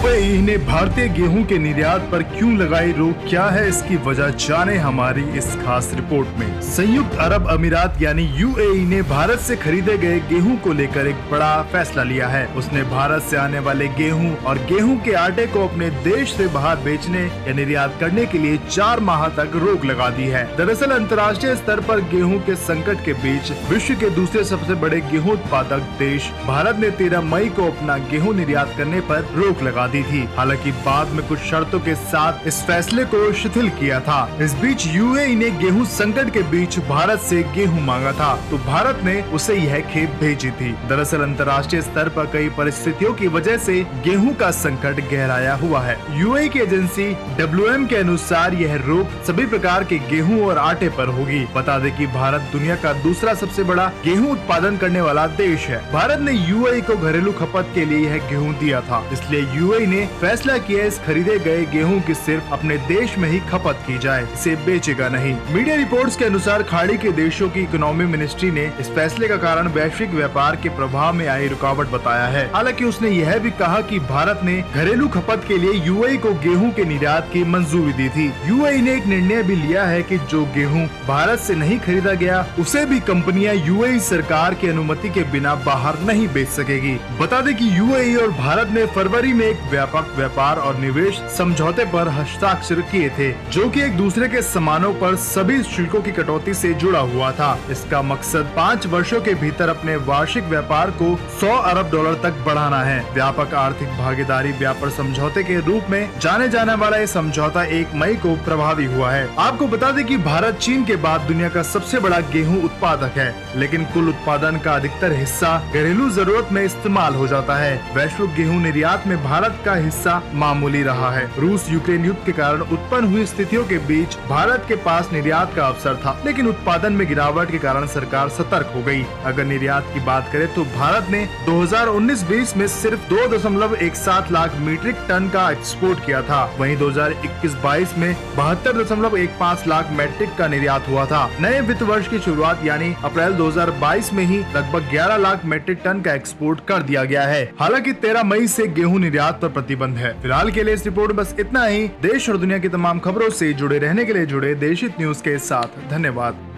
UAE ने भारतीय गेहूं के निर्यात पर क्यों लगाई रोक, क्या है इसकी वजह, जाने हमारी इस खास रिपोर्ट में। संयुक्त अरब अमीरात यानी यूएई ने भारत से खरीदे गए गेहूं को लेकर एक बड़ा फैसला लिया है। उसने भारत से आने वाले गेहूं और गेहूं के आटे को अपने देश से बाहर बेचने या निर्यात करने के लिए 4 माह तक रोक लगा दी है। दरअसल अंतर्राष्ट्रीय स्तर पर गेहूं के संकट के बीच विश्व के दूसरे सबसे बड़े गेहूं उत्पादक देश भारत ने 13 मई को अपना गेहूं निर्यात करने पर रोक लगा दी थी। हालांकि बाद में कुछ शर्तों के साथ इस फैसले को शिथिल किया था। इस बीच यूएई ने गेहूं संकट के बीच भारत से गेहूं मांगा था, तो भारत ने उसे यह खेप भेजी थी। दरअसल अंतर्राष्ट्रीय स्तर पर कई परिस्थितियों की वजह से गेहूं का संकट गहराया हुआ है। यूएई की एजेंसी WM के अनुसार यह रोक सभी प्रकार के गेहूं और आटे पर होगी। बता दें कि भारत दुनिया का दूसरा सबसे बड़ा गेहूं उत्पादन करने वाला देश है। भारत ने यूएई को घरेलू खपत के लिए यह गेहूं दिया था, इसलिए यूएई ने फैसला किया इस खरीदे गए गेहूं की सिर्फ अपने देश में ही खपत की जाए, इसे बेचेगा नहीं। मीडिया रिपोर्ट्स के अनुसार खाड़ी के देशों की इकोनॉमी मिनिस्ट्री ने इस फैसले का कारण वैश्विक व्यापार के प्रभाव में आई रुकावट बताया है। हालांकि उसने यह भी कहा कि भारत ने घरेलू खपत के लिए यूएई को गेहूं के निर्यात की मंजूरी दी थी। यूएई ने एक निर्णय भी लिया है कि जो गेहूं भारत से नहीं खरीदा गया उसे भी कंपनियां यूएई सरकार की अनुमति के बिना बाहर नहीं बेच सकेगी। बता दें कि यूएई और भारत ने फरवरी में एक व्यापक व्यापार और निवेश समझौते पर हस्ताक्षर किए थे, जो कि एक दूसरे के सामानों पर सभी शुल्कों की कटौती से जुड़ा हुआ था। इसका मकसद 5 वर्षों के भीतर अपने वार्षिक व्यापार को $100 अरब तक बढ़ाना है। व्यापक आर्थिक भागीदारी व्यापार समझौते के रूप में जाने जाने वाला ये समझौता 1 मई को प्रभावी हुआ है। आपको बता दें कि भारत चीन के बाद दुनिया का सबसे बड़ा गेहूं उत्पादक है, लेकिन कुल उत्पादन का अधिकतर हिस्सा घरेलू जरूरत में इस्तेमाल हो जाता है। वैश्विक गेहूं निर्यात में भारत का हिस्सा मामूली रहा है। रूस यूक्रेन युद्ध के कारण उत्पन्न हुई स्थितियों के बीच भारत के पास निर्यात का अवसर था, लेकिन उत्पादन में गिरावट के कारण सरकार सतर्क हो गई। अगर निर्यात की बात करें तो भारत ने 2019-20 में सिर्फ 2.17 लाख मीट्रिक टन का एक्सपोर्ट किया था। वहीं 2021-22 में 72.15 लाख मीट्रिक का निर्यात हुआ था। नए वित्त वर्ष की शुरुआत यानी अप्रैल 2022 में ही लगभग 11 लाख मीट्रिक टन का एक्सपोर्ट कर दिया गया है। हालांकि 13 मई से गेहूं निर्यात पर प्रतिबंध है। फिलहाल के लिए इस रिपोर्ट में बस इतना ही। देश और दुनिया की तमाम खबरों से जुड़े रहने के लिए जुड़े देश हित न्यूज के साथ। धन्यवाद।